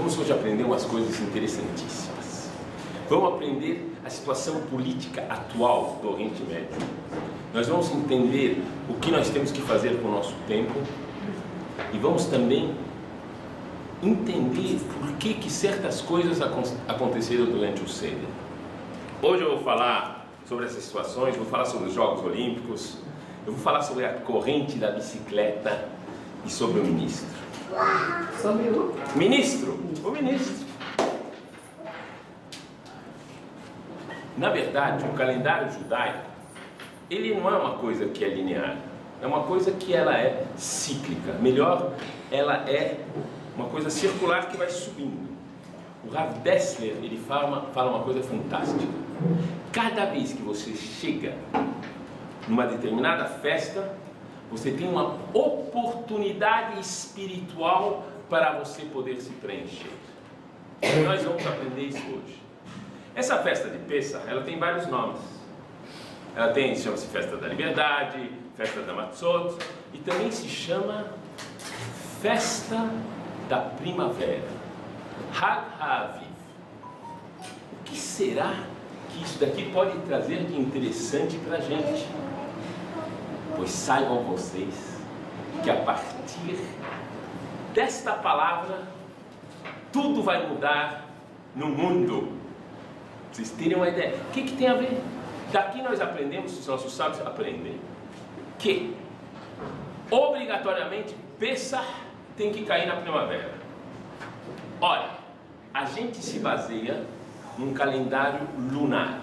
vamos hoje aprender umas coisas interessantíssimas. Vamos aprender a situação política atual do Oriente Médio. Nós vamos entender o que nós temos que fazer com o nosso tempo e vamos também entender por que certas coisas aconteceram durante o século. Hoje eu vou falar sobre essas situações, vou falar sobre os Jogos Olímpicos, eu vou falar sobre a corrente da bicicleta e sobre o ministro. Sobre o? Ministro! O ministro! Na verdade, o calendário judaico, ele não é uma coisa que é linear, é uma coisa que ela é cíclica. Melhor, ela é uma coisa circular que vai subindo. O Rav Dessler, ele fala uma coisa fantástica. Cada vez que você chega numa determinada festa, você tem uma oportunidade espiritual para você poder se preencher. E nós vamos aprender isso hoje. Essa festa de Pesach, ela tem vários nomes. Ela chama-se Festa da Liberdade, Festa da Matzot, e também se chama Festa da Primavera, Hag HaAviv. O que será que isso daqui pode trazer de interessante para a gente? Pois saibam vocês que a partir desta palavra, tudo vai mudar no mundo. Vocês terem uma ideia. O que tem a ver? Daqui nós aprendemos, os nossos sábios aprendem, que obrigatoriamente Pesach tem que cair na primavera. Olha, a gente se baseia num calendário lunar.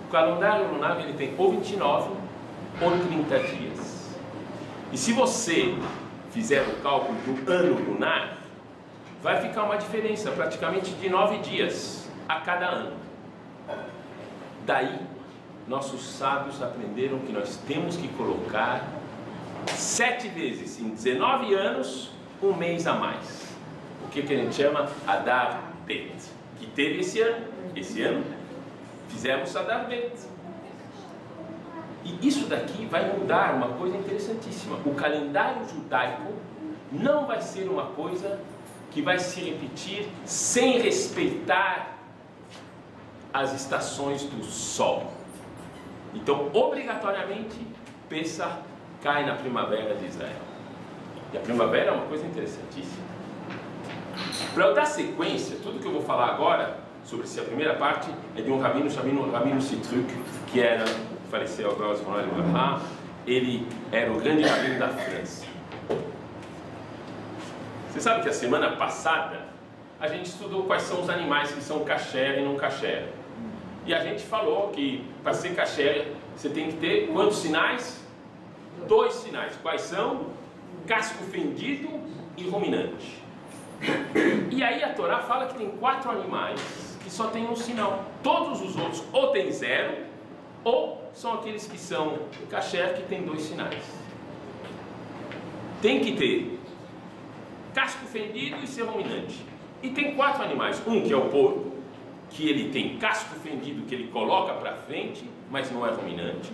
O calendário lunar ele tem ou 29 ou 30 dias. E se você fizer o cálculo do ano lunar, vai ficar uma diferença praticamente de 9 dias a cada ano. Daí, nossos sábios aprenderam que nós temos que colocar 7 vezes em 19 anos, um mês a mais. O que a gente chama Adar Bet, que teve esse ano. Esse ano, fizemos Adar Bet. E isso daqui vai mudar uma coisa interessantíssima. O calendário judaico não vai ser uma coisa que vai se repetir sem respeitar as estações do sol. Então, obrigatoriamente, Pesach cai na primavera de Israel. E a primavera é uma coisa interessantíssima. Para eu dar sequência, tudo que eu vou falar agora, sobre essa primeira parte, é de um rabino chamado Rabino Sitruk, que faleceu agora, ele era o grande rabino da França. Você sabe que a semana passada, a gente estudou quais são os animais que são kasher e não kasher. E a gente falou que para ser kasher você tem que ter quantos sinais? 2 sinais. Quais são? Casco fendido e ruminante. E aí a Torá fala que tem 4 animais que só tem um sinal. Todos os outros ou tem 0 ou são aqueles que são kasher que tem 2 sinais. Tem que ter casco fendido e ser ruminante. E tem 4 animais. Um que é o porco, que ele tem casco fendido, que ele coloca para frente, mas não é ruminante.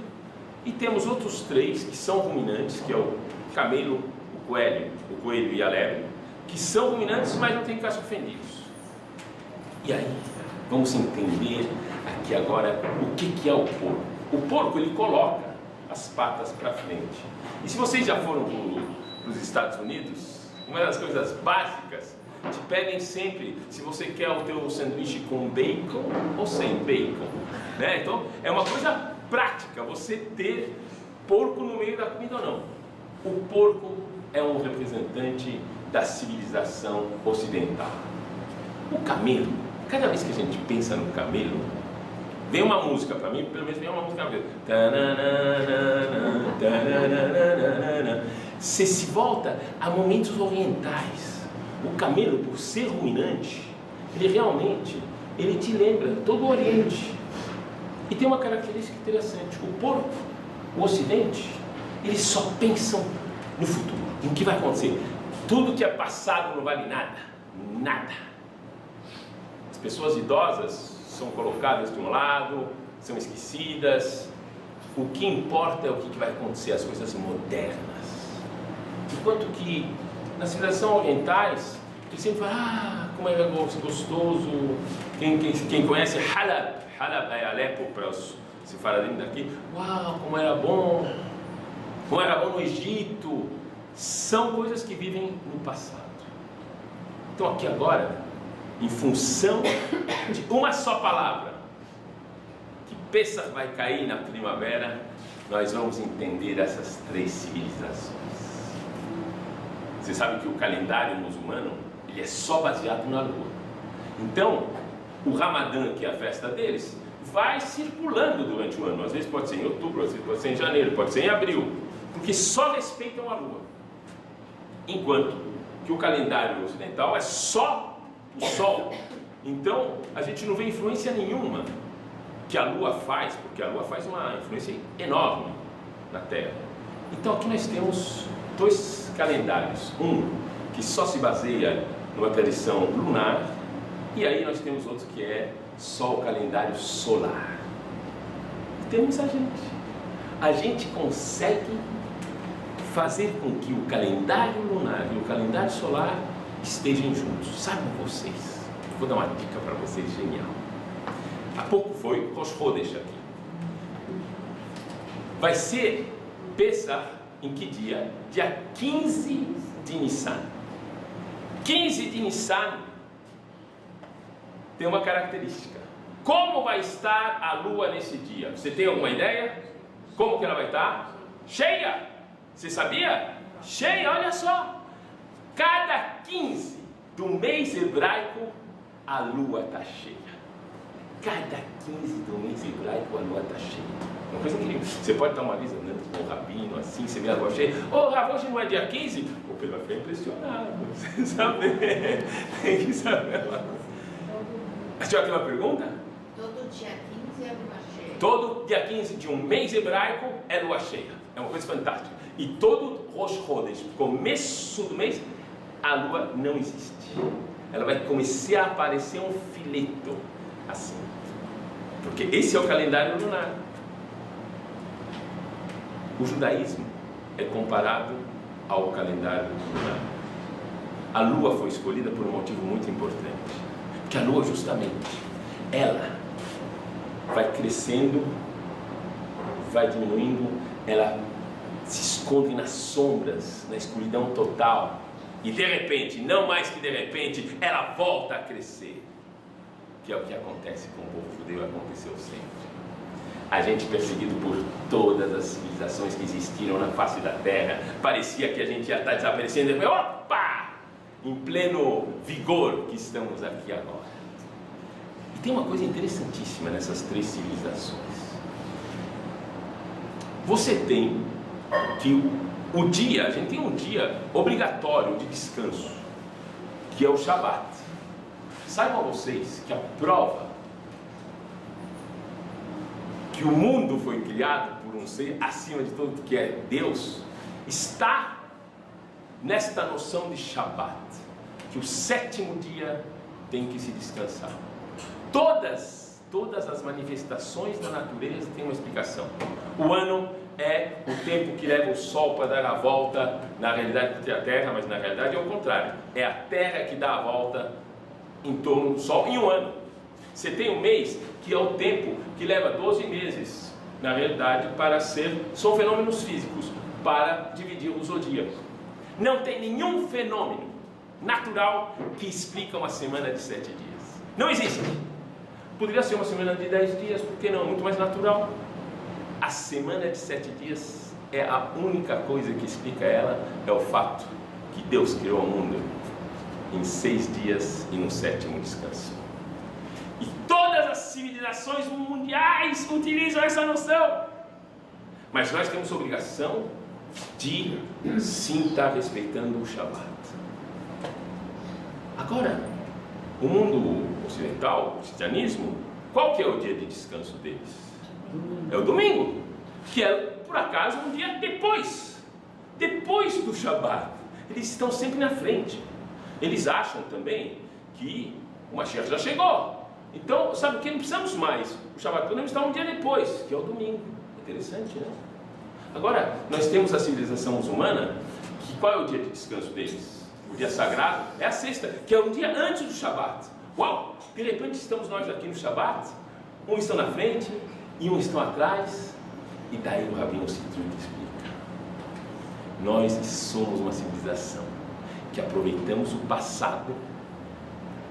E temos outros 3 que são ruminantes, que é o camelo, o coelho e a lebre, que são ruminantes, mas não tem casco fendidos. E aí, vamos entender aqui agora o que é o porco. O porco, ele coloca as patas para frente. E se vocês já foram para os Estados Unidos, uma das coisas básicas, te pedem sempre se você quer o teu sanduíche com bacon ou sem bacon, né? Então é uma coisa prática você ter porco no meio da comida ou não. O porco é um representante da civilização ocidental. O camelo, cada vez que a gente pensa no camelo, vem uma música para mim, pelo menos vem uma música na cabeça. Você se volta a momentos orientais. O camelo, por ser ruminante, ele te lembra todo o Oriente. E tem uma característica interessante: o porco, o Ocidente, eles só pensam no futuro, no que vai acontecer. Tudo que é passado não vale nada, nada. As pessoas idosas são colocadas de um lado, são esquecidas. O que importa é o que vai acontecer, as coisas modernas. Enquanto que nas civilizações orientais, Porque sempre fala, como era gostoso. Quem conhece Halab, Halab é Alepo para os sefaradim daqui. Uau, como era bom no Egito. São coisas que vivem no passado. Então aqui agora, em função de uma só palavra, que Pessach vai cair na primavera, nós vamos entender essas 3 civilizações. Você sabe que o calendário muçulmano, ele é só baseado na lua. Então, o Ramadã, que é a festa deles, vai circulando durante o ano. Às vezes pode ser em outubro, às vezes pode ser em janeiro, pode ser em abril, porque só respeitam a lua. Enquanto que o calendário ocidental é só o sol. Então, a gente não vê influência nenhuma que a lua faz, porque a lua faz uma influência enorme na Terra. Então, aqui nós temos 2 calendários. Um que só se baseia numa tradição lunar, e aí nós temos outro que é só o calendário solar. E temos a gente. A gente consegue fazer com que o calendário lunar e o calendário solar estejam juntos. Sabem vocês? Vou dar uma dica para vocês genial. Há pouco foi Rosh Chodesh aqui. Vai ser Pessach em que dia? Dia 15 de Nissan. 15 de Nissan tem uma característica. Como vai estar a lua nesse dia? Você tem alguma ideia? Como que ela vai estar? Cheia! Você sabia? Cheia, olha só. Cada 15 do mês hebraico, a lua está cheia. Cada 15 do mês hebraico, a lua está cheia. Uma coisa incrível. Você pode estar uma vez andando com o rabino, assim, você vê a lua cheia. Ô, Rav, hoje não é dia 15? O Pedro vai ficar impressionado. Você sabe? Tem que saber. Tinha aqui uma pergunta? Todo dia 15 é lua cheia. Todo dia 15 de um mês hebraico é lua cheia. É uma coisa fantástica. E todo Rosh Chodesh, começo do mês, a lua não existe. Ela vai começar a aparecer um fileto, assim. Porque esse é o calendário lunar. O judaísmo é comparado ao calendário lunar. A lua foi escolhida por um motivo muito importante. Porque a lua, justamente, ela vai crescendo, vai diminuindo, ela se esconde nas sombras, na escuridão total, e de repente, não mais que de repente, ela volta a crescer, que é o que acontece com o povo judeu, aconteceu sempre. A gente perseguido por todas as civilizações que existiram na face da terra, parecia que a gente ia estar desaparecendo, e depois, opa, em pleno vigor que estamos aqui agora. E tem uma coisa interessantíssima nessas 3 civilizações. Você tem que o dia, a gente tem um dia obrigatório de descanso, que é o Shabat. Saibam vocês que a prova que o mundo foi criado por um ser acima de tudo, que é Deus, está nesta noção de Shabat, que o 7º dia tem que se descansar. Todas as manifestações da natureza têm uma explicação. O ano é o tempo que leva o Sol para dar a volta, na realidade da Terra, mas na realidade é o contrário. É a Terra que dá a volta em torno do Sol em um ano. Você tem um mês que é o tempo que leva 12 meses, na realidade, são fenômenos físicos, para dividir o zodíaco. Não tem nenhum fenômeno natural que explica uma semana de 7 dias. Não existe. Poderia ser uma semana de 10 dias, por que não? Muito mais natural. A semana de 7 dias é a única coisa que explica ela, é o fato que Deus criou o mundo em 6 dias e no 7º descanso. E todas as civilizações mundiais utilizam essa noção. Mas nós temos a obrigação de sim estar respeitando o Shabat. Agora, o mundo ocidental, o cristianismo, qual que é o dia de descanso deles? É o domingo, que é, por acaso, um dia depois do Shabat. Eles estão sempre na frente. Eles acham também que o Mashiach já chegou. Então, sabe o que? Não precisamos mais. O Shabat podemos estar um dia depois, que é o domingo. Interessante, né? Agora, nós temos a civilização muçulmana, que qual é o dia de descanso deles? o dia sagrado, é a sexta, que é um dia antes do Shabat. Uau! De repente estamos nós aqui no Shabat, um estão na frente e um estão atrás, e daí o Rabino Sitrut explica. Nós somos uma civilização que aproveitamos o passado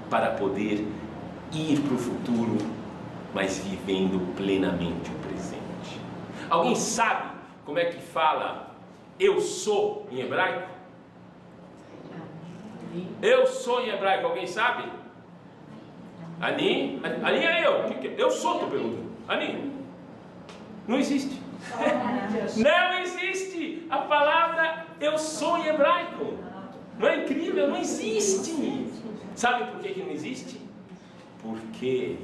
para poder ir para o futuro, mas vivendo plenamente o presente. Alguém sabe como é que fala eu sou em hebraico? Eu sou em hebraico, alguém sabe? Ani é eu. Eu sou, tu pergunta. Ani. Não existe. Não existe a palavra eu sou em hebraico. Não é incrível? Não existe. Sabe por que não existe? Porque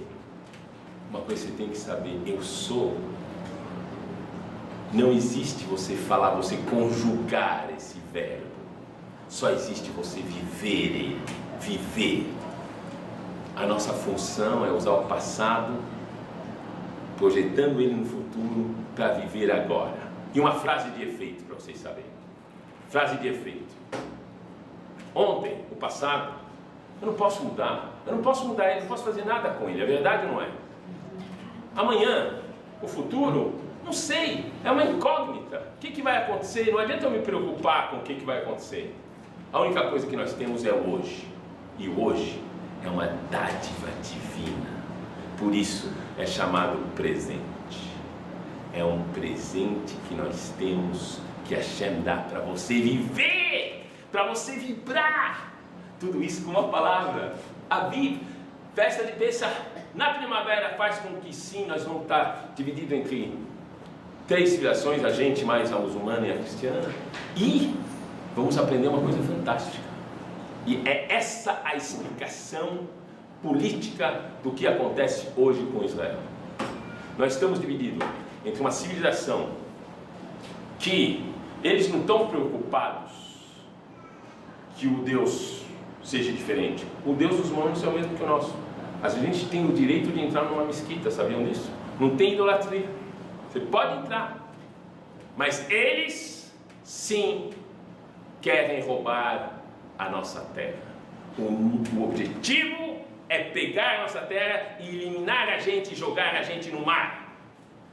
uma coisa você tem que saber, eu sou. Não existe você falar, você conjugar esse verbo. Só existe você viver ele. Viver. A nossa função é usar o passado, projetando ele no futuro, para viver agora. E uma frase de efeito, para vocês saberem. Frase de efeito. Ontem, o passado, eu não posso mudar. Eu não posso mudar ele, não posso fazer nada com ele. A verdade não é. Amanhã, o futuro, não sei. É uma incógnita. O que vai acontecer? Não adianta eu me preocupar com o que vai acontecer. A única coisa que nós temos é o hoje. E o hoje é uma dádiva divina. Por isso é chamado presente. É um presente que nós temos, que Hashem dá para você viver, para você vibrar. Tudo isso com uma palavra. Aviv, festa de Pesach, na primavera faz com que sim, nós vamos estar divididos entre 3 civilizações, a gente mais a muçulmana e a cristiana. E vamos aprender uma coisa fantástica. E é essa a explicação política do que acontece hoje com Israel. Nós estamos divididos entre uma civilização que eles não estão preocupados que o Deus seja diferente. O Deus dos mormons é o mesmo que o nosso. A gente tem o direito de entrar numa mesquita, sabiam disso? Não tem idolatria. Você pode entrar. Mas eles, sim, querem roubar a nossa terra. O objetivo é pegar a nossa terra e eliminar a gente e jogar a gente no mar.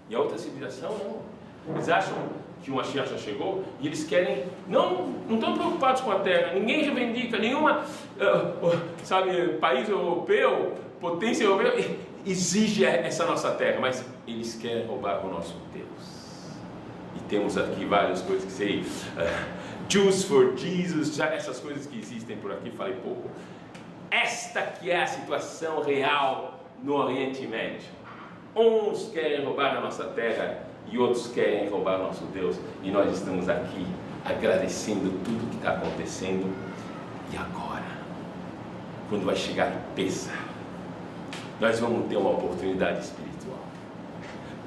E a outra civilização não. Eles acham que o Mashiach já chegou e eles querem, não estão preocupados com a terra. Ninguém reivindica, nenhuma país europeu, potência europeia exige essa nossa terra, mas eles querem roubar o nosso Deus. E temos aqui várias coisas que sei, Jews for Jesus, já essas coisas que existem por aqui, falei pouco. Esta que é a situação real no Oriente Médio. Uns querem roubar a nossa terra e outros querem roubar o nosso Deus. E nós estamos aqui agradecendo tudo que está acontecendo. E agora, quando vai chegar Pesach, nós vamos ter uma oportunidade espiritual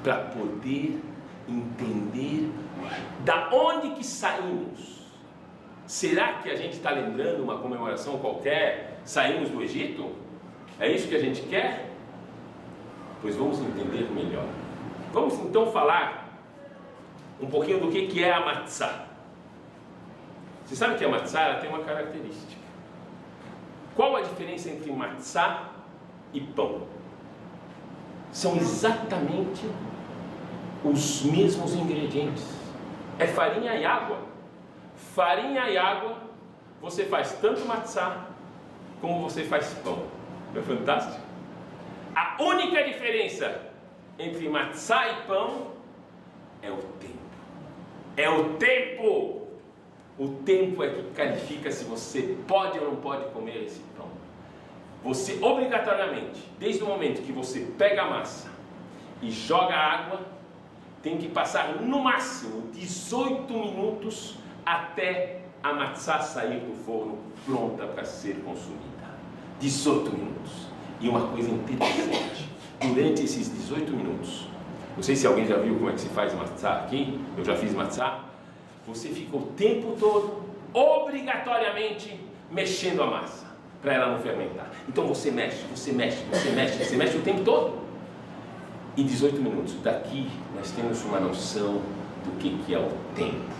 para poder entender da onde que saímos. Será que a gente está lembrando uma comemoração qualquer? Saímos do Egito? É isso que a gente quer? Pois vamos entender melhor. Vamos então falar um pouquinho do que é a matzá. Você sabe que a matzá ela tem uma característica. Qual a diferença entre matzá e pão? São exatamente os mesmos ingredientes. É farinha e água. Farinha e água, você faz tanto matzá como você faz pão. Não é fantástico? A única diferença entre matzá e pão é o tempo. É o tempo. O tempo é que qualifica se você pode ou não pode comer esse pão. Você obrigatoriamente, desde o momento que você pega a massa e joga a água, tem que passar no máximo 18 minutos até a matzá sair do forno pronta para ser consumida. 18 minutos. E uma coisa interessante, durante esses 18 minutos, não sei se alguém já viu como é que se faz matzá aqui, eu já fiz matzá, você fica o tempo todo, obrigatoriamente, mexendo a massa, para ela não fermentar. Então você mexe o tempo todo. E 18 minutos, daqui nós temos uma noção do que é o tempo.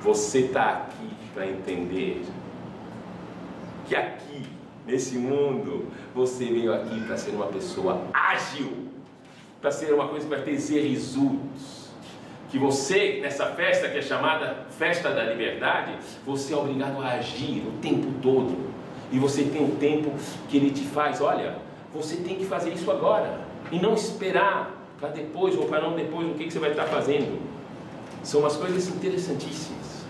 Você está aqui para entender que aqui, nesse mundo, você veio aqui para ser uma pessoa ágil, para ser uma coisa que vai ter resultados. Que você, nessa festa que é chamada Festa da Liberdade, você é obrigado a agir o tempo todo. E você tem um tempo que ele te faz, olha, você tem que fazer isso agora. E não esperar para depois ou para não depois o que você vai estar fazendo. São umas coisas interessantíssimas.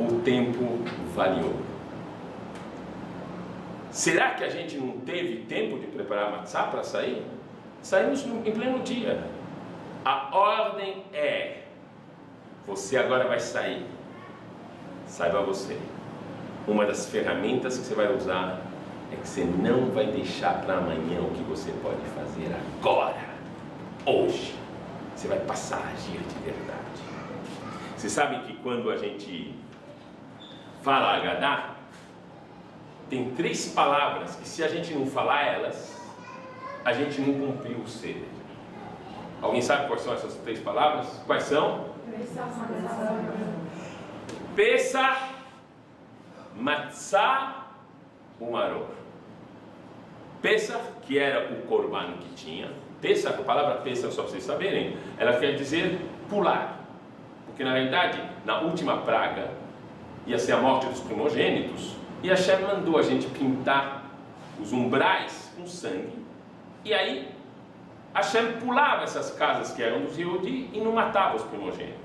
O tempo vale ouro. Será que a gente não teve tempo de preparar a matzá para sair? Saímos em pleno dia. A ordem é: você agora vai sair. Saiba você, uma das ferramentas que você vai usar é que você não vai deixar para amanhã o que você pode fazer agora, hoje. Você vai passar a agir de verdade. Você sabe que quando a gente fala Agadá, tem 3 palavras que, se a gente não falar elas, a gente não cumpriu o seder. Alguém sabe quais são essas 3 palavras? Quais são? Pesach, Matzah, Umaror. Pesach, que era o corban que tinha. Pesach, a palavra Pesach, só para vocês saberem, ela quer dizer pular. Porque na realidade, na última praga, ia ser a morte dos primogênitos, e Hashem mandou a gente pintar os umbrais com sangue. E aí, Hashem pulava essas casas que eram dos Yehudi e não matava os primogênitos.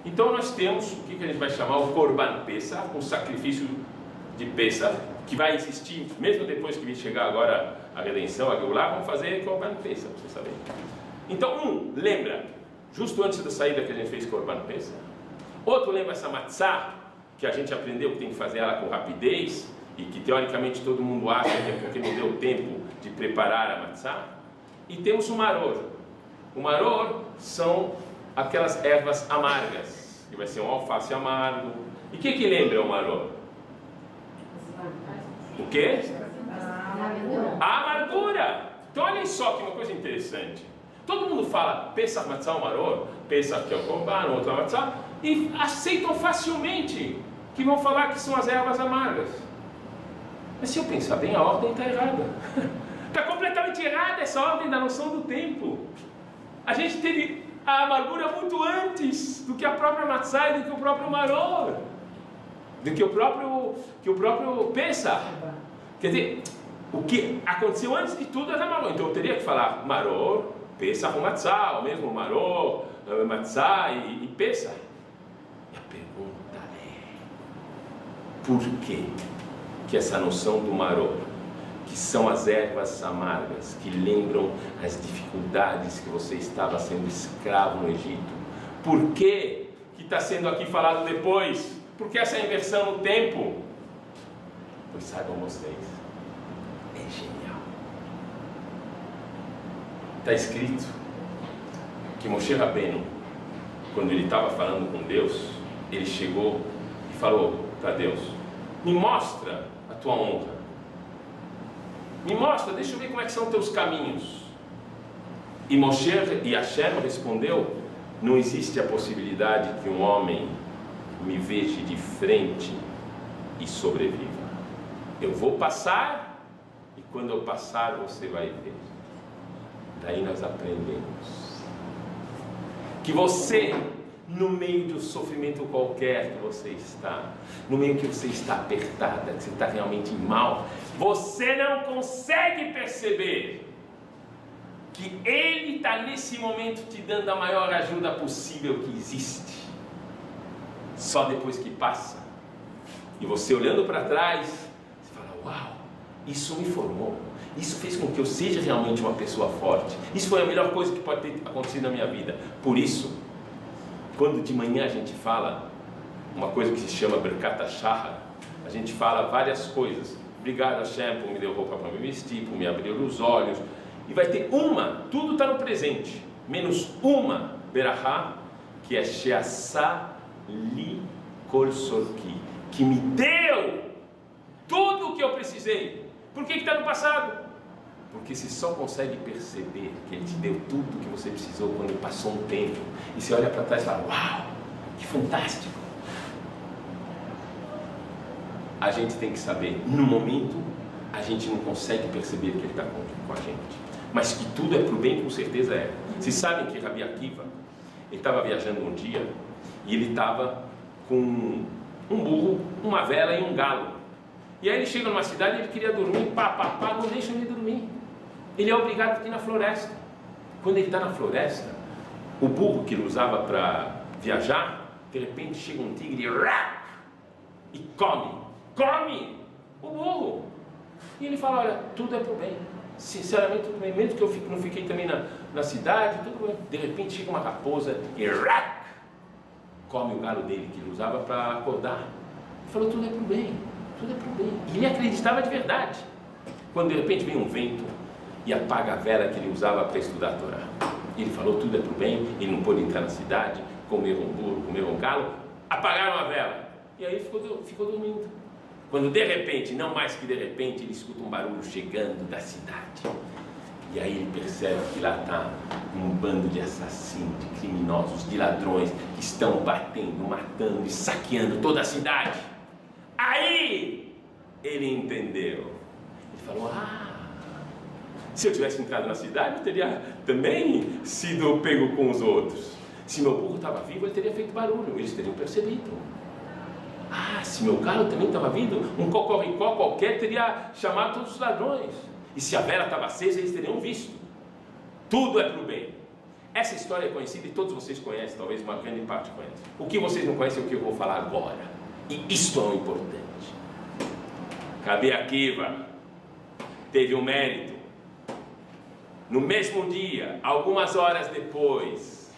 Então nós temos o que a gente vai chamar o Korban Pesach, um sacrifício de Pesach, que vai existir mesmo depois que chegar agora a redenção, a Geulah, vamos fazer Korban Pesach, para vocês saberem. Então, lembra, justo antes da saída que a gente fez Korban Pesach. Outro lembra essa matzah, que a gente aprendeu que tem que fazer ela com rapidez, e que teoricamente todo mundo acha que é porque não deu tempo de preparar a matzah. E temos o maror. O maror são aquelas ervas amargas, que vai ser um alface amargo. E o que lembra o maror? O quê? A amargura. Então olhem só que uma coisa interessante. Todo mundo fala Pesach, Matzah, Maror, Pesach que é o Korban, outra Matzah, e aceitam facilmente que vão falar que são as ervas amargas. Mas se eu pensar bem, a ordem está errada. Está completamente errada essa ordem da noção do tempo. A gente teve a amargura muito antes do que a própria Matzah e do que o próprio Maror, do que o próprio Pesach. Quer dizer, o que aconteceu antes de tudo é a Maror. Então eu teria que falar Maror, Pesach ou Matzah, ou mesmo Maror, Matzah e Pesach. E a pergunta é: por que essa noção do Maror, que são as ervas amargas, que lembram as dificuldades que você estava sendo escravo no Egito, por que está sendo aqui falado depois? Por que essa inversão no tempo? Pois saibam vocês, é genial. Está escrito que Moshe Rabbeinu, quando ele estava falando com Deus, ele chegou e falou para Deus: me mostra a tua honra. Me mostra, deixa eu ver como é que são teus caminhos. E Moshe e Hashem respondeu: não existe a possibilidade que um homem me veja de frente e sobreviva. Eu vou passar, e quando eu passar você vai ver. Daí nós aprendemos que você, no meio de um sofrimento qualquer que você está, no meio que você está apertada, que você está realmente mal, você não consegue perceber que Ele está nesse momento te dando a maior ajuda possível que existe. Só depois que passa, e você olhando para trás, você fala: uau, isso me formou, isso fez com que eu seja realmente uma pessoa forte, isso foi a melhor coisa que pode ter acontecido na minha vida. Por isso, quando de manhã a gente fala uma coisa que se chama Berkat HaShahar, a gente fala várias coisas. Obrigado, Hashem, por me dar roupa para me vestir, por me abrir os olhos. E vai ter uma, tudo está no presente, menos uma Berahá, que é She'asá li kol sorki, que me deu tudo o que eu precisei. Por que está no passado? Porque você só consegue perceber que Ele te deu tudo o que você precisou quando passou um tempo. E você olha para trás e fala: uau, que fantástico. a gente tem que saber, no momento, a gente não consegue perceber que ele está com a gente. Mas que tudo é para o bem, com certeza é. Vocês sabem que Rabi Akiva, ele estava viajando um dia, e ele estava com um burro, uma vela e um galo. E aí ele chega numa cidade e ele queria dormir, não deixa ele dormir. Ele é obrigado a ir na floresta. Quando ele está na floresta, o burro que ele usava para viajar, de repente chega um tigre e come o burro. E ele fala, olha, tudo é pro bem, sinceramente tudo bem, mesmo que eu não fiquei também na cidade, tudo bem. De repente chega uma raposa e come o galo dele que ele usava para acordar. Ele falou, tudo é pro bem, tudo é pro bem. E ele acreditava de verdade. Quando de repente vem um vento e apaga a vela que ele usava para estudar a Torá. Ele falou, tudo é pro bem, ele não pôde entrar na cidade, comer um burro, comer um galo, apagaram a vela. E aí ficou dormindo. Quando de repente, não mais que de repente, ele escuta um barulho chegando da cidade. E aí ele percebe que lá está um bando de assassinos, de criminosos, de ladrões que estão batendo, matando e saqueando toda a cidade. Aí ele entendeu. Ele falou, se eu tivesse entrado na cidade, eu teria também sido pego com os outros. Se meu burro estava vivo, ele teria feito barulho, eles teriam percebido. Se meu galo também estava vindo, um cocoricó qualquer teria chamado todos os ladrões. E se a vela estava acesa, eles teriam visto. Tudo é para o bem. Essa história é conhecida e todos vocês conhecem, talvez uma grande parte conhece. O que vocês não conhecem é o que eu vou falar agora. E isto é o importante. Rabi Akiva teve um mérito. No mesmo dia, algumas horas depois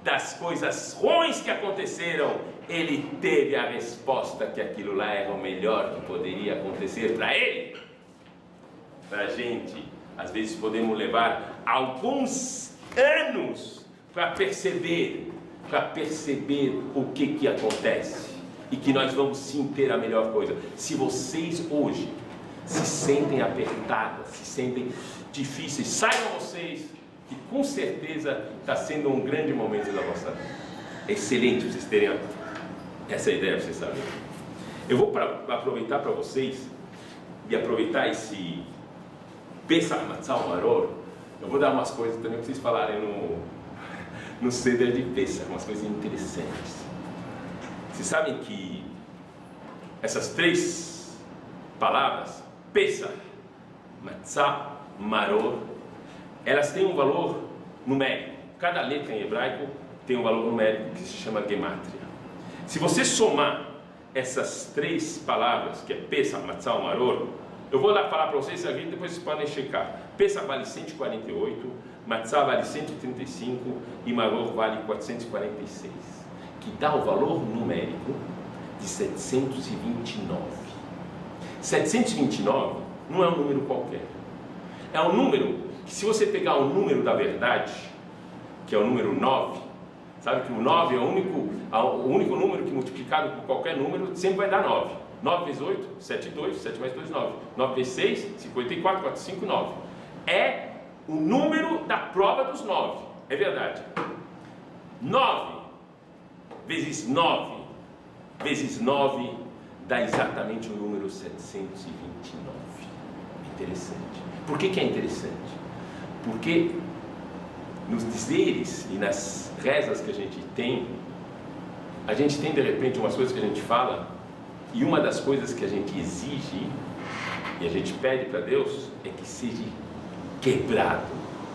das coisas ruins que aconteceram, ele teve a resposta que aquilo lá era o melhor que poderia acontecer para ele. Para a gente, às vezes podemos levar alguns anos para perceber o que acontece e que nós vamos sim ter a melhor coisa. Se vocês hoje se sentem apertadas, se sentem difíceis, saibam vocês que com certeza está sendo um grande momento da vossa vida. É excelente vocês terem essa ideia, vocês sabem. Eu vou aproveitar para vocês e aproveitar esse Pesach Matzah Maror. Eu vou dar umas coisas também para vocês falarem no Seder de Pesach, umas coisas interessantes. Vocês sabem que essas três palavras, Pesach, Matzah, Maror, elas têm um valor numérico. Cada letra em hebraico tem um valor numérico que se chama Gematria. Se você somar essas três palavras, que é Pesach, Matzah, Maror, eu vou lá falar para vocês aqui, depois vocês podem checar. Pesach vale 148, Matzah vale 135 e Maror vale 446, que dá o valor numérico de 729. 729 não é um número qualquer. É um número que, se você pegar o número da verdade, que é o número 9, sabe que o 9 é o único número que, multiplicado por qualquer número, sempre vai dar 9. 9 vezes 8, 7 e 2, 7 mais 2, 9. 9 vezes 6, 54, 4, 5, 9. É o número da prova dos 9. É verdade. 9 vezes 9 vezes 9 dá exatamente o número 729. Interessante. Por que é interessante? Porque nos dizeres e nas rezas que a gente tem de repente umas coisas que a gente fala, e uma das coisas que a gente exige e a gente pede para Deus é que seja quebrado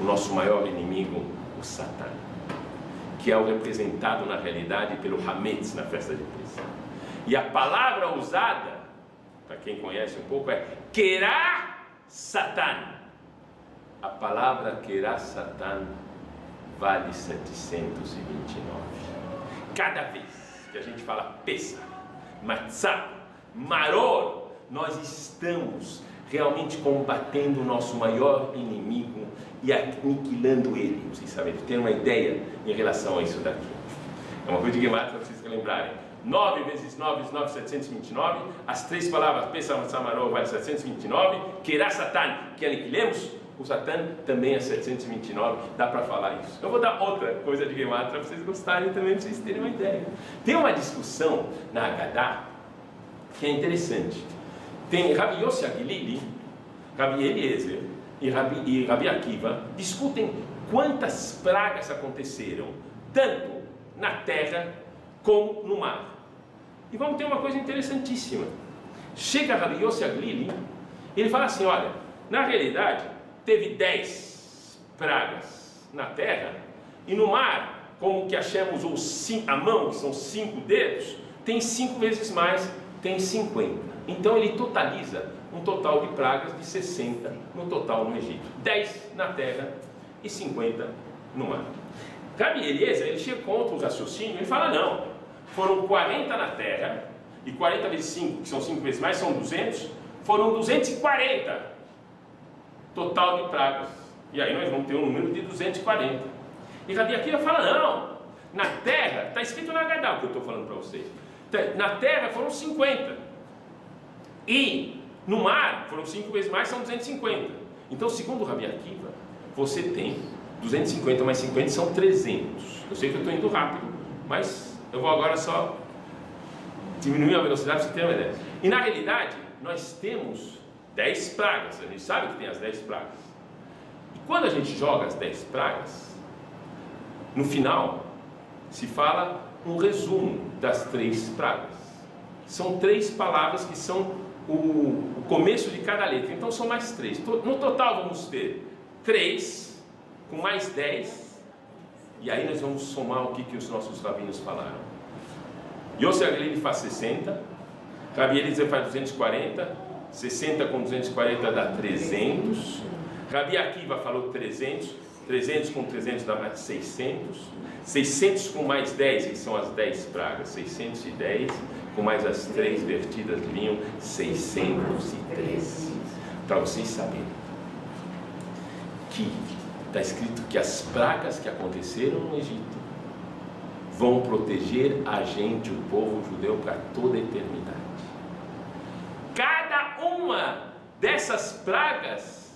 o nosso maior inimigo, o Satã, que é o representado na realidade pelo Hametz na festa de Pesach. E a palavra usada, para quem conhece um pouco, é Querá Satã. A palavra Querá Satã vale 729. Cada vez que a gente fala Pesach, Matzah, Maror, nós estamos realmente combatendo o nosso maior inimigo e aniquilando ele. Vocês sabem, tem uma ideia em relação a isso daqui. É uma coisa de Gematria para vocês lembrarem. 9 vezes 9 vezes 9, 729. As três palavras Pesach, Matzah, Maror vale 729. Querá Satã, que aniquilemos. O Satã também é 729, dá para falar isso. Eu vou dar outra coisa de Gematria para vocês gostarem também, para vocês terem uma ideia. Tem uma discussão na Haggadah que é interessante. Tem Rabi Yossi Aglili, Rabi Eliezer e Rabi Akiva discutem quantas pragas aconteceram, tanto na terra como no mar. E vamos ter uma coisa interessantíssima. Chega Rabi Yossi Aglili, ele fala assim, olha, na realidade teve 10 pragas na terra, e no mar, como que achamos a mão, que são 5 dedos, tem 5 vezes mais, tem 50. Então ele totaliza um total de pragas de 60 no total no Egito. 10 na terra e 50 no mar. Rabi Eliezer, ele chega contra o raciocínio, ele fala, não, foram 40 na terra, e 40 vezes 5, que são 5 vezes mais, são 200, foram 240 total de pragas. E aí nós vamos ter um número de 240. E Rabi Akiva fala, não, na terra, está escrito na Haggadah o que eu estou falando para vocês, na terra foram 50, e no mar foram 5 vezes mais, são 250. Então, segundo Rabi Akiva, você tem 250 mais 50 são 300. Eu sei que eu estou indo rápido, mas eu vou agora só diminuir a velocidade para você ter uma ideia. E na realidade, nós temos 10 pragas, a gente sabe que tem as 10 pragas. E quando a gente joga as 10 pragas, no final se fala um resumo das 3 pragas. São 3 palavras que são o começo de cada letra, então são mais 3. No total vamos ter 3 com mais 10, e aí nós vamos somar o que os nossos rabinos falaram. Yossi Aglili faz 60, Rabi Eliezer faz 240, 60 com 240 dá 300, Rabi Akiva falou 300, 300 com 300 dá mais 600, 600 com mais 10, que são as 10 pragas, 610, com mais as 3 vertidas vinham 613. Para vocês saberem que está escrito que as pragas que aconteceram no Egito vão proteger a gente, o povo judeu, para toda a eternidade. Cada uma dessas pragas,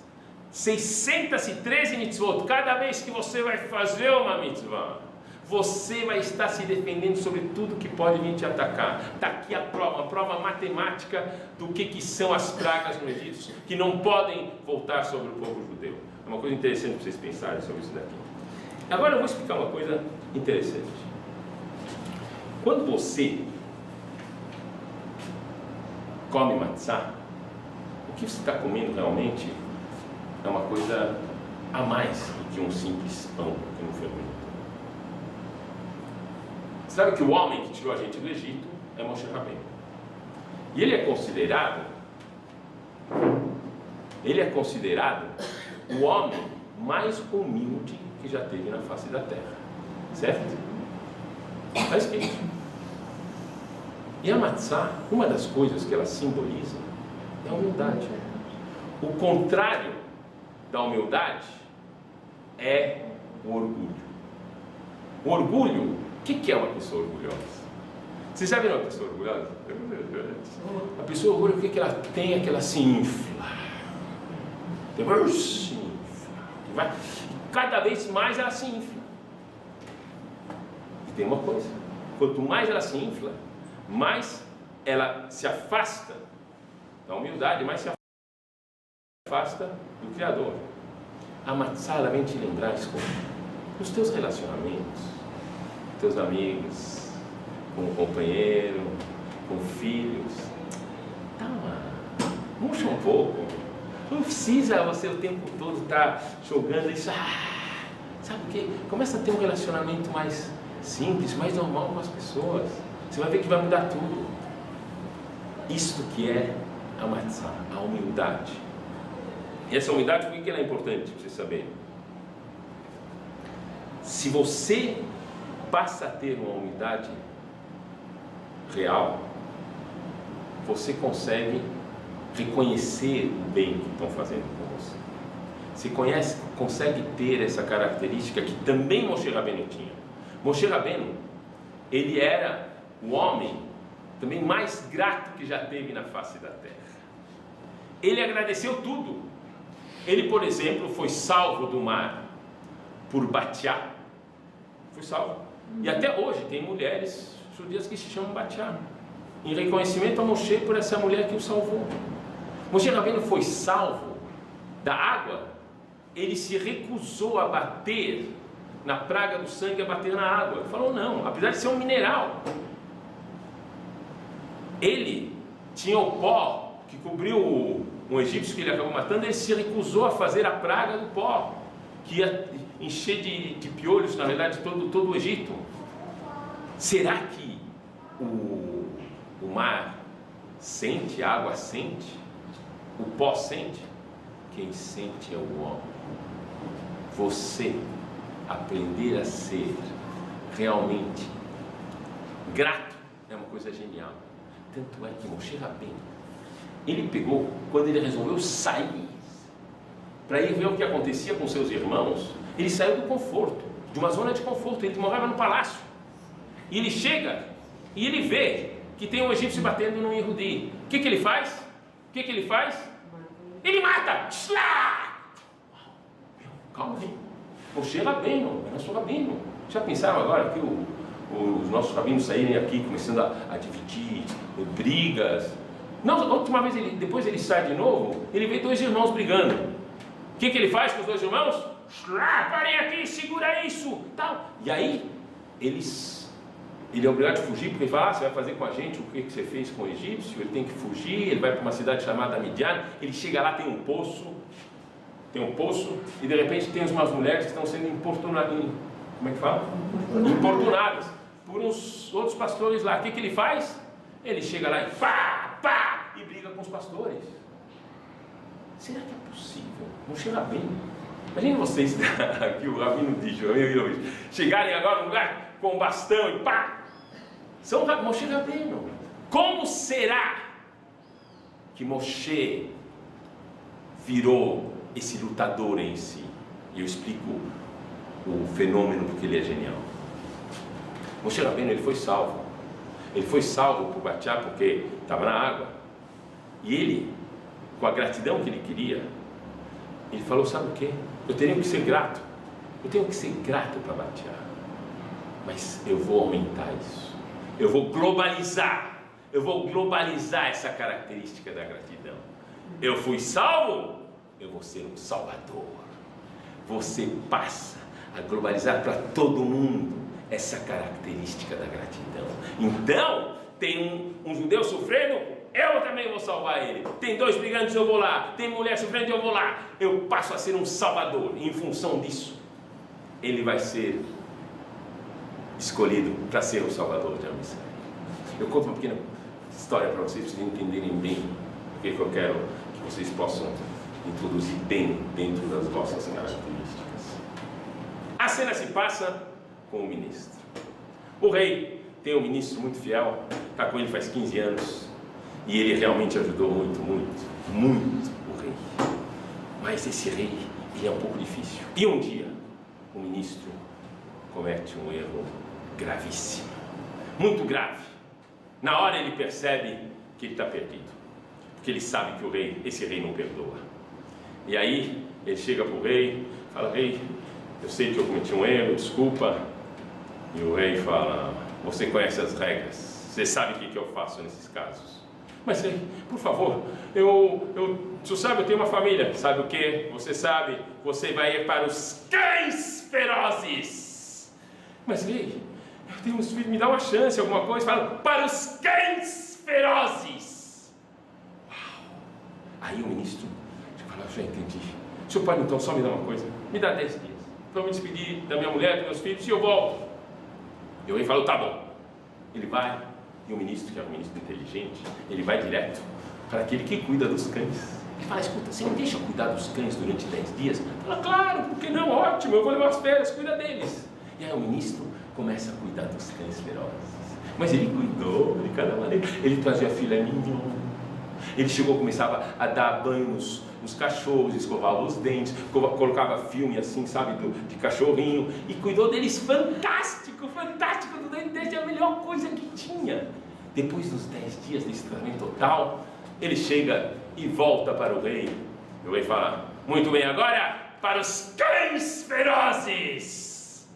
613 mitzvot, cada vez que você vai fazer uma mitzvah, você vai estar se defendendo sobre tudo que pode vir te atacar. Está aqui a prova, uma prova matemática do que são as pragas no Egito, que não podem voltar sobre o povo judeu. É uma coisa interessante para vocês pensarem sobre isso daqui. Agora eu vou explicar uma coisa interessante. Quando você come matzá, o que você está comendo realmente é uma coisa a mais do que um simples pão que não fermenta. Sabe que o homem que tirou a gente do Egito é Moshe Rabbeinu. E ele é considerado o homem mais humilde que já teve na face da terra. Certo? Está escrito. E a matzá, uma das coisas que ela simboliza é a humildade. O contrário da humildade é o orgulho. O orgulho, o que é uma pessoa orgulhosa? Vocês já viram uma pessoa orgulhosa? A pessoa orgulhosa, o que ela tem? É que ela se infla. Se infla. Cada vez mais ela se infla. E tem uma coisa: quanto mais ela se infla, mais ela se afasta da humildade, mais se afasta do Criador. A matzá, ela vem te lembrar isso nos teus relacionamentos, teus amigos, com o companheiro, com filhos. Murcha um pouco. Não precisa você o tempo todo estar jogando isso. Sabe o que? Começa a ter um relacionamento mais simples, mais normal com as pessoas. Você vai ver que vai mudar tudo. Isto que é a matzá, a humildade. E essa humildade, por que ela é importante para você saber? Se você passa a ter uma humildade real, você consegue reconhecer o bem que estão fazendo com você. Você consegue ter essa característica que também Moshe Rabbeinu tinha. Moshe Rabbeinu, ele era o homem também mais grato que já teve na face da terra. Ele agradeceu tudo. Ele, por exemplo, foi salvo do mar por Batiá. Foi salvo. E até hoje tem mulheres judias que se chamam Batiá. em reconhecimento a Moshe por essa mulher que o salvou. Moshe Rabbeinu foi salvo da água, ele se recusou a bater na praga do sangue, a bater na água. Ele falou não, apesar de ser um mineral. Ele tinha o pó que cobriu um egípcio que ele acabou matando, ele se recusou a fazer a praga do pó, que ia encher de piolhos, na verdade, todo o Egito. Será que o mar sente, a água sente, o pó sente? Quem sente é o homem. Você aprender a ser realmente grato é uma coisa genial. Tanto é que Moshe Rabbeinu, ele pegou, quando ele resolveu sair para ir ver o que acontecia com seus irmãos, ele saiu do conforto, de uma zona de conforto. Ele morava no palácio, e ele chega e ele vê que tem um egípcio batendo num Yehudi. O que ele faz? Ele mata! Calma aí, Moshe Rabbeinu, é nosso rabino. Já pensaram agora que os nossos rabinos saírem aqui começando a dividir brigas? Não, a última vez, depois ele sai de novo, ele vê dois irmãos brigando. O que ele faz com os dois irmãos? Parem aqui, segura isso, tal. E aí, ele é obrigado a fugir, porque ele fala, você vai fazer com a gente o que você fez com o egípcio? Ele tem que fugir, ele vai para uma cidade chamada Midian, ele chega lá, tem um poço, e de repente tem umas mulheres que estão sendo importunadas por uns outros pastores lá. O que ele faz? Ele chega lá e briga com os pastores. Será que é possível? Moshe Rabbeinu, imagine vocês aqui, o rabino de Joel, chegarem agora num lugar com um bastão e são Moshe Rabbeinu. Como será que Moshe virou esse lutador em si? E eu explico o fenômeno porque ele é genial. Moshe Rabbeinu, ele foi salvo. Ele foi salvo por Batiá porque estava na água. E ele, com a gratidão que ele queria, ele falou, sabe o que? Eu tenho que ser grato. Eu tenho que ser grato para Batiá. Mas eu vou aumentar isso. Eu vou globalizar essa característica da gratidão. Eu fui salvo, eu vou ser um salvador. Você passa a globalizar para todo mundo essa característica da gratidão. Então, tem um judeu sofrendo, eu também vou salvar ele. Tem dois brigantes, eu vou lá. Tem mulher sofrendo, eu vou lá. Eu passo a ser um salvador. E em função disso, ele vai ser escolhido para ser o salvador de Israel. Eu conto uma pequena história para vocês entenderem bem o que eu quero que vocês possam introduzir bem dentro das vossas características. A cena se passa com o ministro. O rei tem um ministro muito fiel, está com ele faz 15 anos, e ele realmente ajudou muito o rei. Mas esse rei, ele é um pouco difícil. E um dia, o ministro comete um erro gravíssimo, muito grave. Na hora ele percebe que ele está perdido, porque ele sabe que esse rei não perdoa. E aí ele chega para o rei, fala, rei, eu sei que eu cometi um erro, desculpa. E o rei fala, você conhece as regras, você sabe o que eu faço nesses casos. Mas rei, por favor, o senhor sabe, eu tenho uma família. Sabe o que? Você sabe, você vai ir para os cães ferozes. Mas rei, eu tenho uns filhos, me dá uma chance, alguma coisa. Fala, para os cães ferozes. Uau. Aí o ministro fala, já entendi. O senhor pode então só me dar uma coisa? Me dá 10 dias. Vou me despedir da minha mulher, dos meus filhos, e eu volto. E o rei falou, tá bom. Ele vai, e o ministro, que é um ministro inteligente, ele vai direto para aquele que cuida dos cães. Ele fala, escuta, você me deixa cuidar dos cães durante 10 dias? Ele fala, claro, por que não? Ótimo, eu vou levar as férias, cuida deles. E aí o ministro começa a cuidar dos cães ferozes. Mas ele cuidou de cada maneira. Ele trazia filé mignon. Ele chegou, começava a dar banho nos cachorros, escovava os dentes, colocava filme assim, sabe, de cachorrinho, e cuidou deles fantástico, do dente deles, é a melhor coisa que tinha. Depois dos 10 dias desse tratamento total, ele chega e volta para o rei. O rei fala, muito bem, agora para os cães ferozes.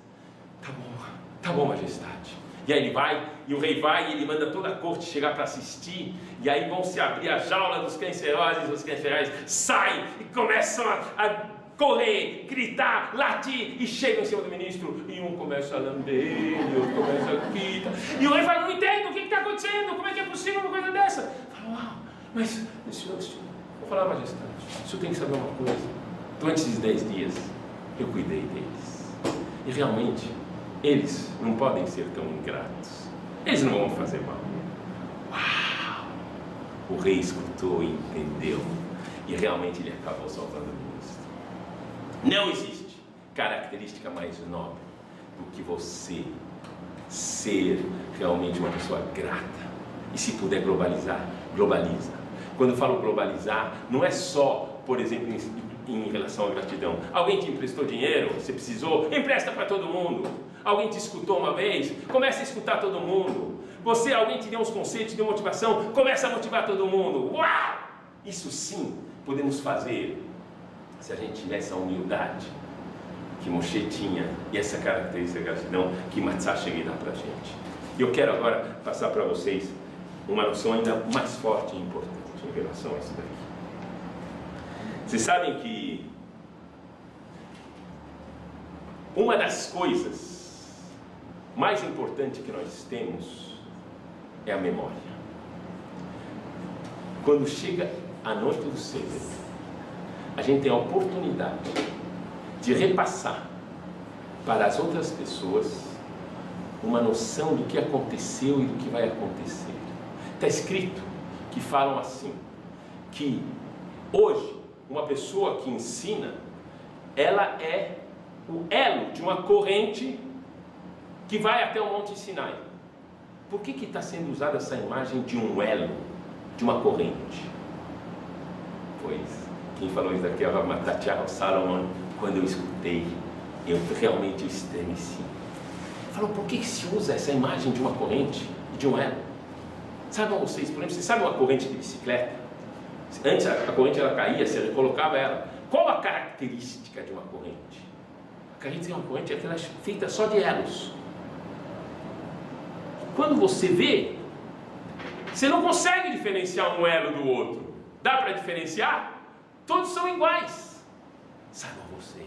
Tá bom, majestade. E aí ele vai, e o rei vai, e ele manda toda a corte chegar para assistir, e aí vão se abrir a jaula dos cães ferozes, os cães ferozes saem e começam a correr, gritar, latir, e chegam em cima do ministro, e um começa a lamber ele, outro começa a gritar, e o rei fala, não entendo, o que está acontecendo, como é que é possível uma coisa dessa? Fala, uau, mas, senhor, vou falar, majestade, o senhor tem que saber uma coisa, durante esses 10 dias, eu cuidei deles, e realmente, eles não podem ser tão ingratos, eles não vão fazer mal. Uau! O rei escutou e entendeu, e realmente ele acabou salvando o ministro. Não existe característica mais nobre do que você ser realmente uma pessoa grata. E se puder globalizar, globaliza. Quando eu falo globalizar, não é só, por exemplo, em relação à gratidão. Alguém te emprestou dinheiro, você precisou, empresta para todo mundo. Alguém te escutou uma vez, começa a escutar todo mundo. Alguém te deu uns conceitos, te deu motivação, começa a motivar todo mundo. Uau! Isso sim podemos fazer se a gente tiver essa humildade que Moshe tinha e essa característica da gratidão que Matzah cheguei a dar para a gente. E eu quero agora passar para vocês uma noção ainda mais forte e importante em relação a isso daqui. Vocês sabem que uma das coisas mais importantes que nós temos é a memória. Quando chega a noite do Seder, a gente tem a oportunidade de repassar para as outras pessoas uma noção do que aconteceu e do que vai acontecer. Está escrito que falam assim, que hoje uma pessoa que ensina, ela é o elo de uma corrente que vai até o Monte Sinai. Por que está sendo usada essa imagem de um elo, de uma corrente? Pois, quem falou isso daqui é o Matatiah Salomon. Quando eu escutei, eu realmente estremeci. Falou, por que se usa essa imagem de uma corrente e de um elo? Sabem vocês, por exemplo, vocês sabem uma corrente de bicicleta? Antes a corrente ela caía, você recolocava ela. Qual a característica de uma corrente? A corrente é uma corrente que ela é feita só de elos. Quando você vê, você não consegue diferenciar um elo do outro. Dá para diferenciar? Todos são iguais. Saibam vocês,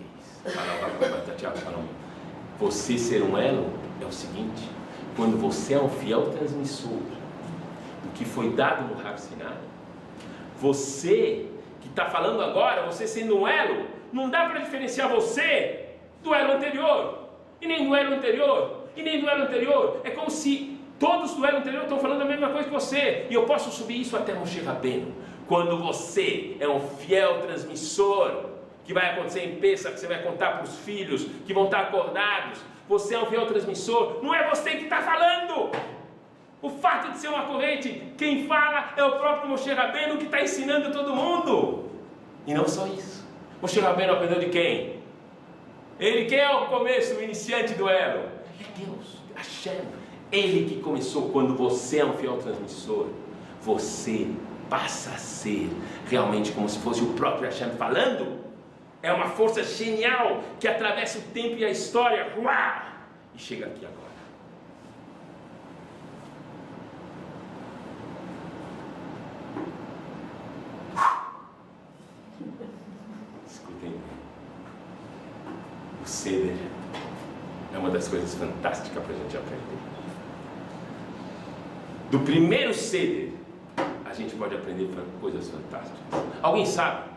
você ser um elo é o seguinte: quando você é um fiel transmissor do que foi dado no Har Sinai, você que está falando agora, você sendo um elo, não dá para diferenciar você do elo anterior, e nem do elo anterior, e nem do elo anterior. É como se todos do elo anterior estão falando a mesma coisa que você, e eu posso subir isso até Moshe Rabbeinu. Quando você é um fiel transmissor, que vai acontecer em Pesach, que você vai contar para os filhos, que vão estar acordados, você é um fiel transmissor, não é você que está falando. O fato de ser uma corrente, quem fala é o próprio Moshe Rabbeinu que está ensinando todo mundo. E não só isso, Moshe Rabbeinu aprendeu de quem? Ele, quem é o começo, o iniciante do elo? É Deus, Hashem. Ele que começou. Quando você é um fiel transmissor, você passa a ser realmente como se fosse o próprio Hashem falando. É uma força genial que atravessa o tempo e a história, uau, e chega aqui agora. Escutem bem. O Seder é uma das coisas fantásticas para a gente aprender. Do primeiro Seder, a gente pode aprender coisas fantásticas. Alguém sabe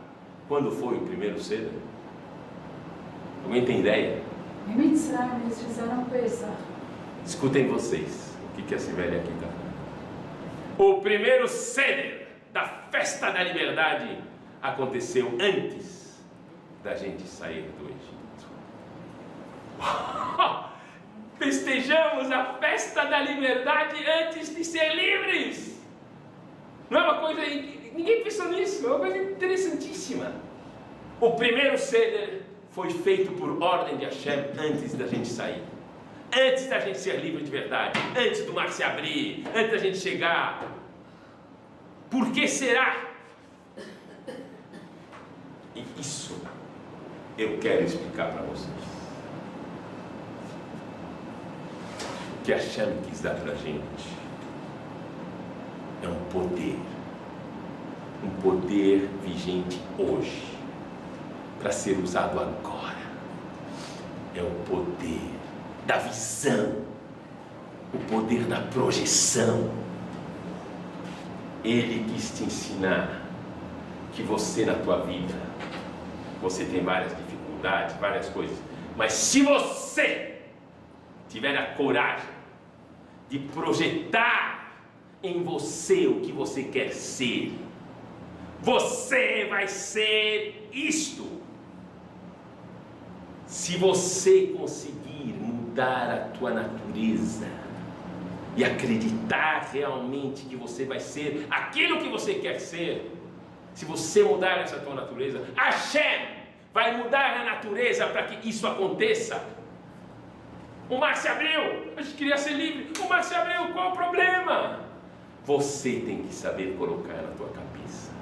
quando foi o primeiro Seder? Alguém tem ideia? Em Mitzrayim eles fizeram Pesach. Escutem vocês, o que essa velha aqui está falando. O primeiro Seder da festa da liberdade aconteceu antes da gente sair do Egito. Festejamos a festa da liberdade antes de ser livres. Não é uma coisa, ninguém pensou nisso, é uma coisa interessantíssima. O primeiro Seder foi feito por ordem de Hashem antes da gente sair, antes da gente ser livre de verdade, antes do mar se abrir, antes da gente chegar. Por que será? E isso eu quero explicar para vocês. que Hashem quis dar para a gente é um poder vigente hoje, para ser usado agora. É o poder da visão, o poder da projeção. Ele quis te ensinar que você, na tua vida, você tem várias dificuldades, várias coisas, mas se você tiver a coragem de projetar em você o que você quer ser, você vai ser isto. Se você conseguir mudar a tua natureza e acreditar realmente que você vai ser aquilo que você quer ser, se você mudar essa tua natureza, Hashem vai mudar a natureza para que isso aconteça. O mar se abriu, a gente queria ser livre, o mar se abriu, qual o problema? Você tem que saber colocar na tua cabeça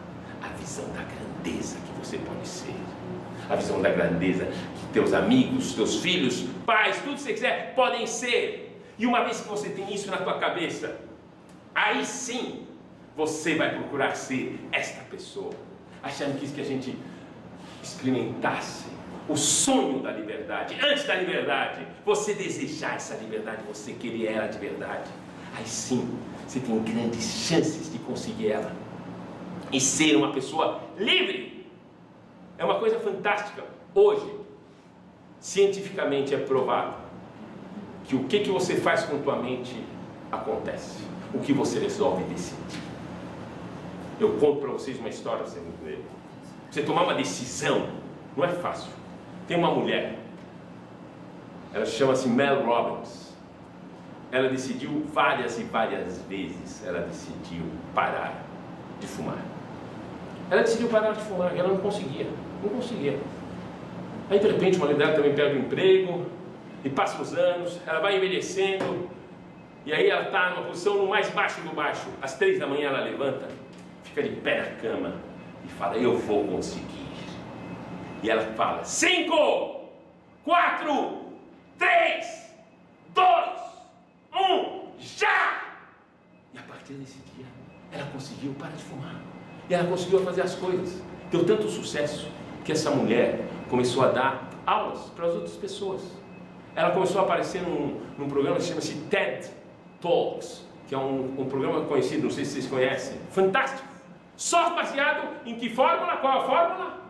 a visão da grandeza que você pode ser, a visão da grandeza que teus amigos, teus filhos, pais, tudo que você quiser, podem ser. E uma vez que você tem isso na tua cabeça, aí sim, você vai procurar ser esta pessoa. Hashem quis que a gente experimentasse o sonho da liberdade. Antes da liberdade, você desejar essa liberdade, você querer ela de verdade. Aí sim, você tem grandes chances de conseguir ela e ser uma pessoa livre. É uma coisa fantástica. Hoje, cientificamente é provado que o que você faz com tua mente acontece. O que você resolve decidir. Eu conto para vocês uma história, você entender. Você tomar uma decisão não é fácil. Tem uma mulher, ela chama-se Mel Robbins. Ela decidiu várias e várias vezes, ela decidiu parar de fumar. Ela decidiu parar de fumar, ela não conseguia. Aí de repente uma dela também perde o emprego, e passam os anos, ela vai envelhecendo, e aí ela está numa posição no mais baixo do baixo. Às 3 da manhã ela levanta, fica de pé na cama e fala: eu vou conseguir. E ela fala: 5, 4, 3, 2, 1, já! E a partir desse dia, ela conseguiu parar de fumar. E ela conseguiu fazer as coisas. Deu tanto sucesso que essa mulher começou a dar aulas para as outras pessoas. Ela começou a aparecer num programa que chama-se TED Talks, que é um programa conhecido, não sei se vocês conhecem, fantástico. Só baseado em que fórmula? Qual a fórmula?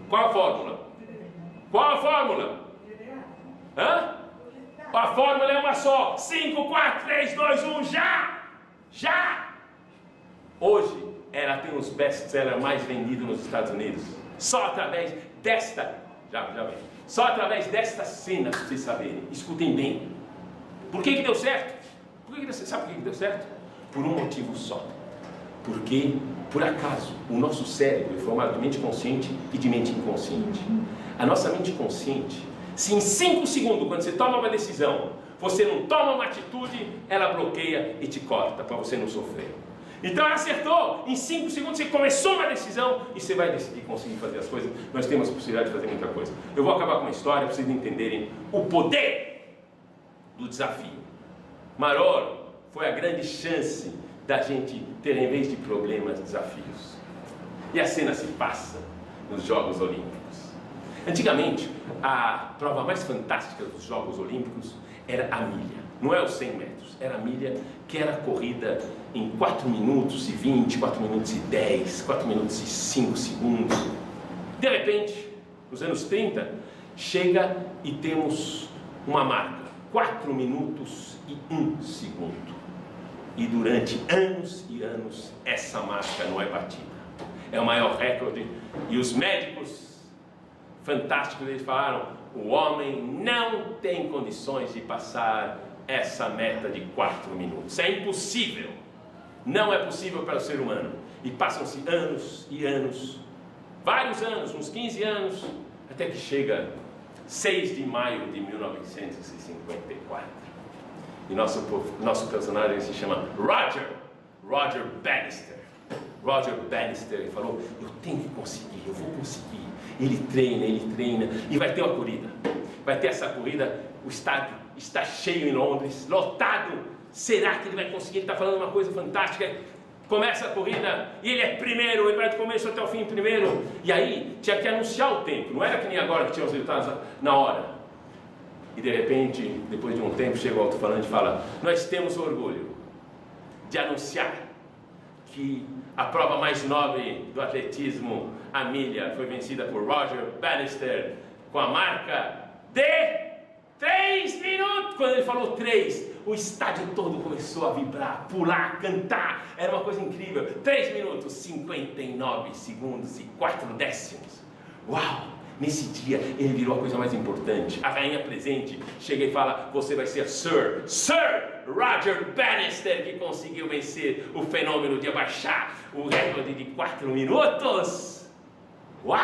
Qual a fórmula? Qual a fórmula? Hã? A fórmula é uma só. 5, 4, 3, 2, 1, já! Já! Hoje, ela tem os best-sellers mais vendidos nos Estados Unidos. Só através desta... Já vem. Só através desta cena, para vocês saberem. Escutem bem. Por que deu certo? Sabe por que deu certo? Por um motivo só. Porque, por acaso, o nosso cérebro é formado de mente consciente e de mente inconsciente. A nossa mente consciente, se em 5 segundos, quando você toma uma decisão, você não toma uma atitude, ela bloqueia e te corta, para você não sofrer. Então ela acertou, em 5 segundos você começou uma decisão e você vai decidir conseguir fazer as coisas. Nós temos a possibilidade de fazer muita coisa. Eu vou acabar com uma história para vocês entenderem o poder do desafio. Maror foi a grande chance da gente ter, em vez de problemas, desafios. E a cena se passa nos Jogos Olímpicos. Antigamente, a prova mais fantástica dos Jogos Olímpicos era a milha. Não é os 100 metros, era a milha, que era corrida em 4 minutos e 20, 4 minutos e 10, 4 minutos e 5 segundos. De repente, nos anos 30, chega e temos uma marca, 4 minutos e 1 segundo. E durante anos e anos, essa marca não é batida. É o maior recorde. E os médicos fantásticos, eles falaram: o homem não tem condições de passar essa meta de 4 minutos. É impossível. Não é possível para o ser humano. E passam-se anos e anos, vários anos, uns 15 anos, até que chega 6 de maio de 1954. E nosso personagem se chama Roger Bannister. Roger Bannister, ele falou: eu tenho que conseguir, eu vou conseguir. Ele treina, e vai ter uma corrida. Vai ter essa corrida, o estádio está cheio em Londres, lotado. Será que ele vai conseguir? Ele está falando uma coisa fantástica. Começa a corrida e ele é primeiro, ele vai do começo até o fim primeiro. E aí tinha que anunciar o tempo, não era que nem agora que tinha os resultados na hora. E de repente, depois de um tempo, chega o alto-falante e fala: nós temos o orgulho de anunciar que a prova mais nobre do atletismo, a milha, foi vencida por Roger Bannister com a marca de 3 minutos. Quando ele falou 3, o estádio todo começou a vibrar, pular, cantar. Era uma coisa incrível. 3 minutos, 59 segundos e 4 décimos. Uau! Nesse dia ele virou a coisa mais importante. A rainha presente chega e fala: você vai ser Sir Roger Bannister, que conseguiu vencer o fenômeno de abaixar o recorde de 4 minutos. Uau!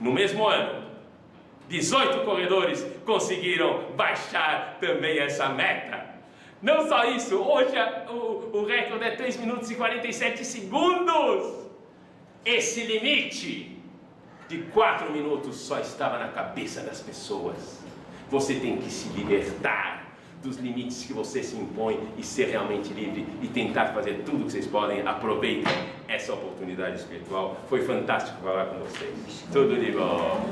No mesmo ano, 18 corredores conseguiram baixar também essa meta. Não só isso, hoje o recorde é 3 minutos e 47 segundos. Esse limite de 4 minutos só estava na cabeça das pessoas. Você tem que se libertar dos limites que você se impõe e ser realmente livre e tentar fazer tudo que vocês podem. Aproveitem essa oportunidade espiritual. Foi fantástico falar com vocês. Tudo de bom.